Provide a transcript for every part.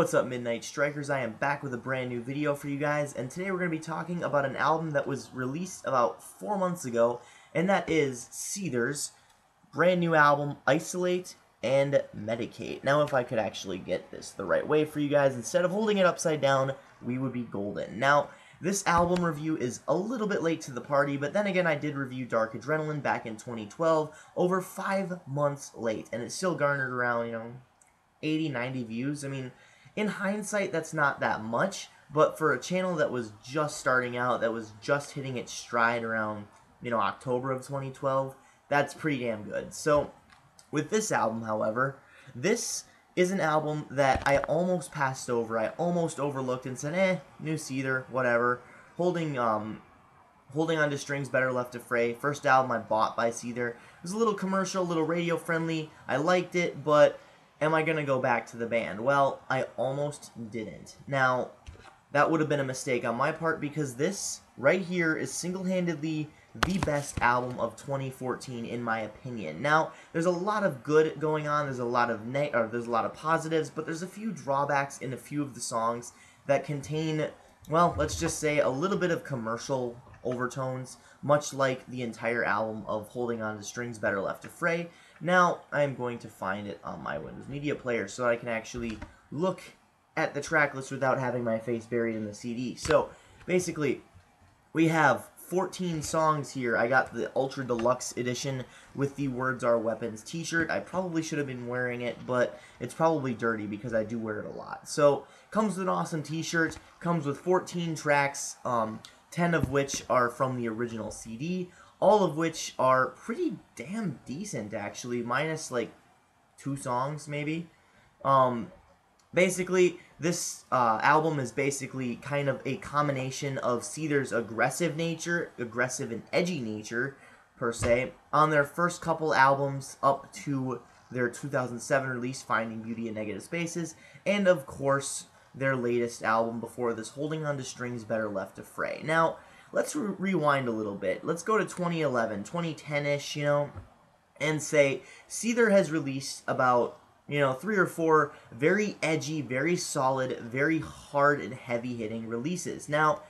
What's up, Midnight Strikers? I am back with a brand new video for you guys, and today we're going to be talking about an album that was released about 4 months ago, and that is Seether's brand new album, Isolate and Medicate. Now, if I could actually get this the right way for you guys, instead of holding it upside down, we would be golden. Now, this album review is a little bit late to the party, but then again, I did review Dark Adrenaline back in 2012, over 5 months late, and it still garnered around, 80, 90 views. I mean, in hindsight, that's not that much, but for a channel that was just starting out, that was just hitting its stride around, October of 2012, that's pretty damn good. So, with this album, however, this is an album that I almost passed over, I almost overlooked and said, new Seether, whatever. Holding on to Strings Better Left to Fray, first album I bought by Seether. It was a little commercial, a little radio friendly, I liked it, but am I going to go back to the band? Well, I almost didn't. Now, that would have been a mistake on my part because this right here is single-handedly the best album of 2014 in my opinion. Now, there's a lot of good going on, there's a lot of positives, but there's a few drawbacks in a few of the songs that contain, well, let's just say a little bit of commercial overtones, much like the entire album of Holding On to Strings Better Left to Fray. Now, I'm going to find it on my Windows Media Player so I can actually look at the track list without having my face buried in the CD. So, basically, we have 14 songs here. I got the Ultra Deluxe Edition with the Words Are Weapons t-shirt. I probably should have been wearing it, but it's probably dirty because I do wear it a lot. So, comes with an awesome t-shirt, comes with 14 tracks, 10 of which are from the original CD, all of which are pretty damn decent, actually, minus, like, 2 songs, maybe. Basically, this album is basically kind of a combination of Seether's aggressive and edgy nature, per se, on their first couple albums up to their 2007 release, Finding Beauty in Negative Spaces, and, of course, their latest album before this, Holding On to Strings Better Left to Fray. Now, let's rewind a little bit. Let's go to 2011, 2010-ish, and say Seether has released about 3 or 4 very edgy, very solid, very hard and heavy-hitting releases. Now,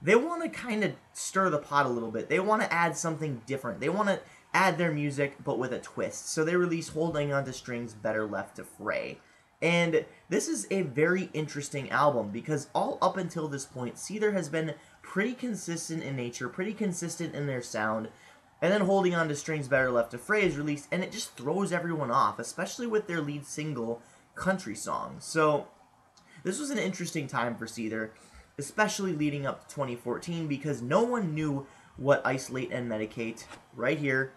they want to kind of stir the pot a little bit. They want to add something different. They want to add their music, but with a twist. So they released Holding On to Strings Better Left to Fray. And this is a very interesting album because all up until this point, Seether has been pretty consistent in nature, pretty consistent in their sound. And then Holding On to Strings Better Left to Fray is released, and it just throws everyone off, especially with their lead single, Country Song. So, this was an interesting time for Seether, especially leading up to 2014, because no one knew what Isolate and Medicate, right here,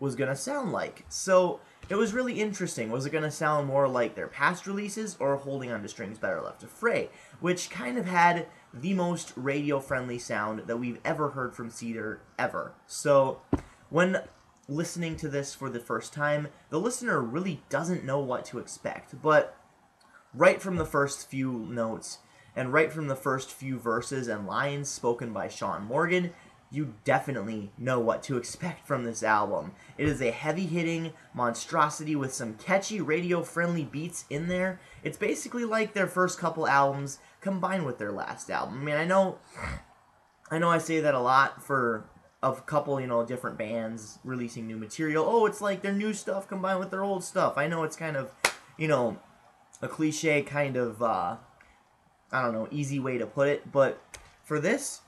was going to sound like. So, it was really interesting. Was it going to sound more like their past releases, or Holding On to Strings Better Left to Fray, which kind of had the most radio-friendly sound that we've ever heard from Seether, ever. So, when listening to this for the first time, the listener really doesn't know what to expect, but right from the first few notes, and right from the first few verses and lines spoken by Sean Morgan, you definitely know what to expect from this album. It is a heavy-hitting monstrosity with some catchy radio-friendly beats in there. It's basically like their first couple albums combined with their last album. I mean, I know I say that a lot for a couple, different bands releasing new material. Oh, it's like their new stuff combined with their old stuff. I know it's kind of, a cliche kind of, easy way to put it, but for this,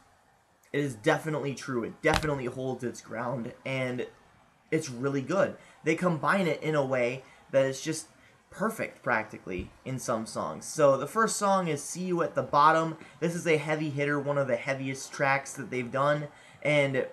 it is definitely true. It definitely holds its ground, and it's really good. They combine it in a way that is just perfect, practically, in some songs. So, the first song is See You at the Bottom. This is a heavy hitter, one of the heaviest tracks that they've done, and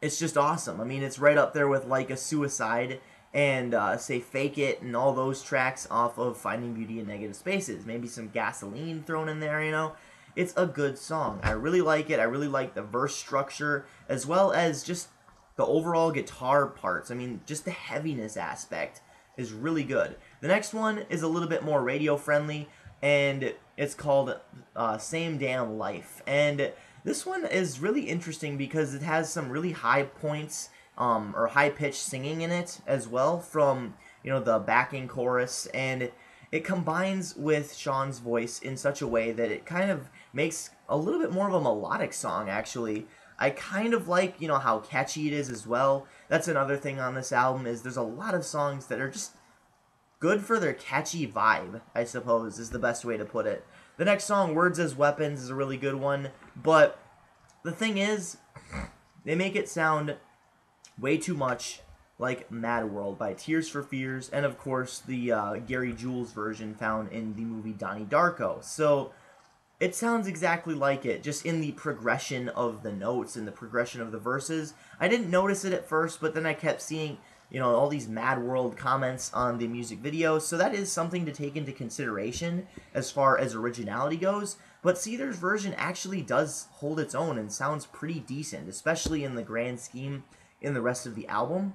it's just awesome. I mean, it's right up there with, like, a Suicide and, say, Fake It and all those tracks off of Finding Beauty in Negative Spaces. Maybe some Gasoline thrown in there, It's a good song. I really like it. I really like the verse structure, as well as just the overall guitar parts. I mean, just the heaviness aspect is really good. The next one is a little bit more radio-friendly, and it's called Same Damn Life. And this one is really interesting because it has some really high points, or high-pitched singing in it as well from, the backing chorus, and it combines with Sean's voice in such a way that it kind of makes a little bit more of a melodic song, actually. I kind of like, how catchy it is as well. That's another thing on this album, is there's a lot of songs that are just good for their catchy vibe, I suppose, is the best way to put it. The next song, Words as Weapons, is a really good one, but the thing is, they make it sound way too much like Mad World by Tears for Fears, and of course the Gary Jules version found in the movie Donnie Darko. So it sounds exactly like it, just in the progression of the notes and the progression of the verses. I didn't notice it at first, but then I kept seeing, all these Mad World comments on the music video, so that is something to take into consideration as far as originality goes. But Seether's version actually does hold its own and sounds pretty decent, especially in the grand scheme in the rest of the album,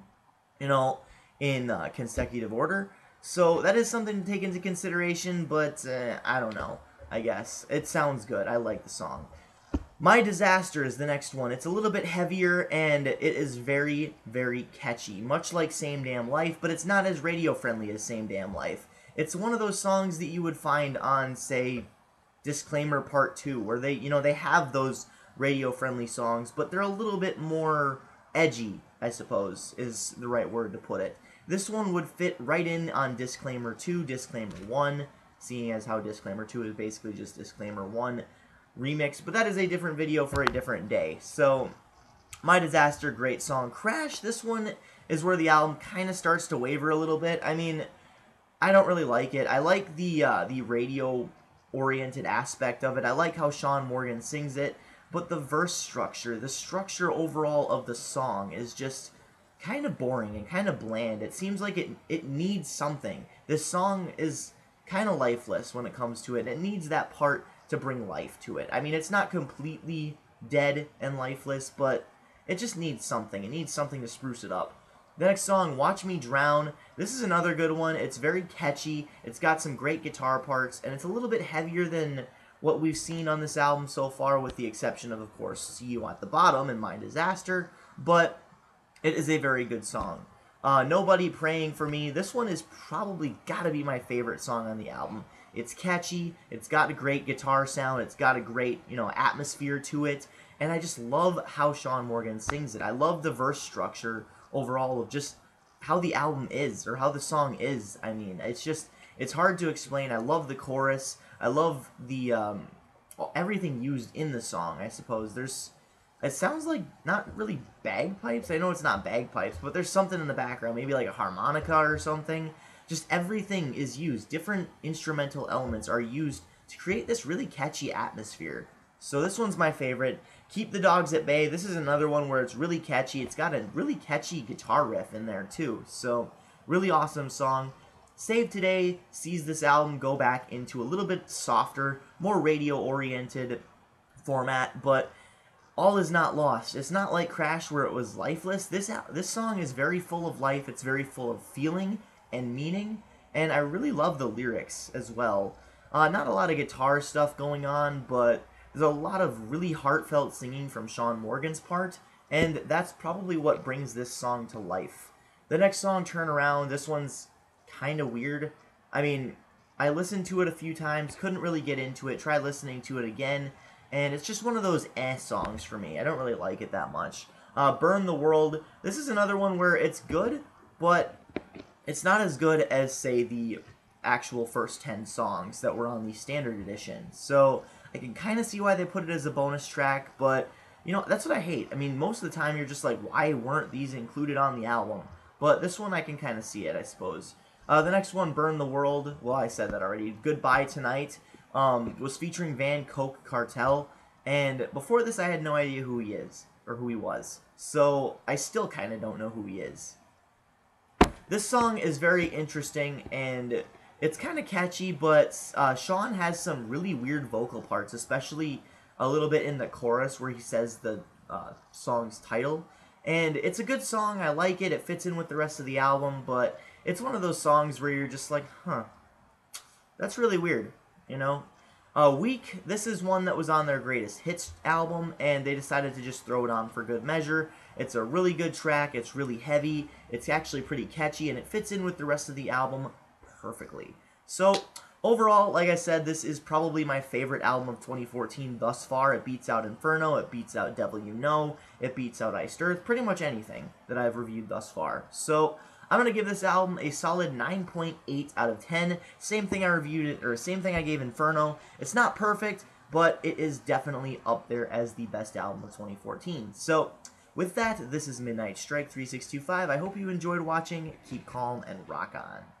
in consecutive order. So that is something to take into consideration, but I don't know. I guess. It sounds good. I like the song. My Disaster is the next one. It's a little bit heavier, and it is very, very catchy. Much like Same Damn Life, but it's not as radio-friendly as Same Damn Life. It's one of those songs that you would find on, say, Disclaimer Part 2, where they have those radio-friendly songs, but they're a little bit more edgy, I suppose, is the right word to put it. This one would fit right in on Disclaimer 2, Disclaimer 1, seeing as how Disclaimer 2 is basically just Disclaimer 1 remix, but that is a different video for a different day. So, My Disaster, great song. Crash, this one is where the album kind of starts to waver a little bit. I mean, I don't really like it. I like the radio-oriented aspect of it. I like how Sean Morgan sings it, but the verse structure, the structure overall of the song is just kind of boring and kind of bland. It seems like it needs something. This song is kind of lifeless when it comes to it. It needs that part to bring life to it. I mean, it's not completely dead and lifeless, but it just needs something. It needs something to spruce it up. The next song, Watch Me Drown. This is another good one. It's very catchy. It's got some great guitar parts, and it's a little bit heavier than what we've seen on this album so far, with the exception of course, See You at the Bottom and My Disaster, but it is a very good song. Nobody Praying for Me. This one is probably gotta be my favorite song on the album. It's catchy, it's got a great guitar sound, it's got a great, atmosphere to it, and I just love how Sean Morgan sings it. I love the verse structure overall of just how the album is, or how the song is. I mean, it's hard to explain. I love the chorus. I love the, everything used in the song, I suppose. It sounds like not really bagpipes. I know it's not bagpipes, but there's something in the background, maybe like a harmonica or something. Just everything is used. Different instrumental elements are used to create this really catchy atmosphere. So this one's my favorite. Keep the Dogs at Bay. This is another one where it's really catchy. It's got a really catchy guitar riff in there too. So really awesome song. Save Today sees this album go back into a little bit softer, more radio-oriented format, but all is not lost. It's not like Crash where it was lifeless. This song is very full of life. It's very full of feeling and meaning, and I really love the lyrics as well. Not a lot of guitar stuff going on, but there's a lot of really heartfelt singing from Sean Morgan's part, and that's probably what brings this song to life. The next song, Turn Around, this one's kind of weird. I mean, I listened to it a few times, couldn't really get into it, tried listening to it again, and it's just one of those songs for me. I don't really like it that much. Burn the World. This is another one where it's good, but it's not as good as, say, the actual first 10 songs that were on the standard edition. So I can kind of see why they put it as a bonus track, but, that's what I hate. I mean, most of the time you're just like, why weren't these included on the album? But this one I can kind of see it, I suppose. The next one, Burn the World. Well, I said that already. Goodbye Tonight. Was featuring Van Coke Cartel, and before this I had no idea who he is, or who he was, so I still kind of don't know who he is. This song is very interesting, and it's kind of catchy, but Sean has some really weird vocal parts, especially a little bit in the chorus where he says the song's title, and it's a good song. I like it. It fits in with the rest of the album, but it's one of those songs where you're just like, huh, that's really weird. Weak, this is one that was on their greatest hits album, and they decided to just throw it on for good measure. It's a really good track, it's really heavy, it's actually pretty catchy, and it fits in with the rest of the album perfectly. So, overall, like I said, this is probably my favorite album of 2014 thus far. It beats out Inferno, it beats out Devil You Know, it beats out Iced Earth, pretty much anything that I've reviewed thus far. So, I'm going to give this album a solid 9.8 out of 10. Same thing I reviewed it, or same thing I gave Inferno. It's not perfect, but it is definitely up there as the best album of 2014. So, with that, this is Midnight Strike 3625. I hope you enjoyed watching. Keep calm and rock on.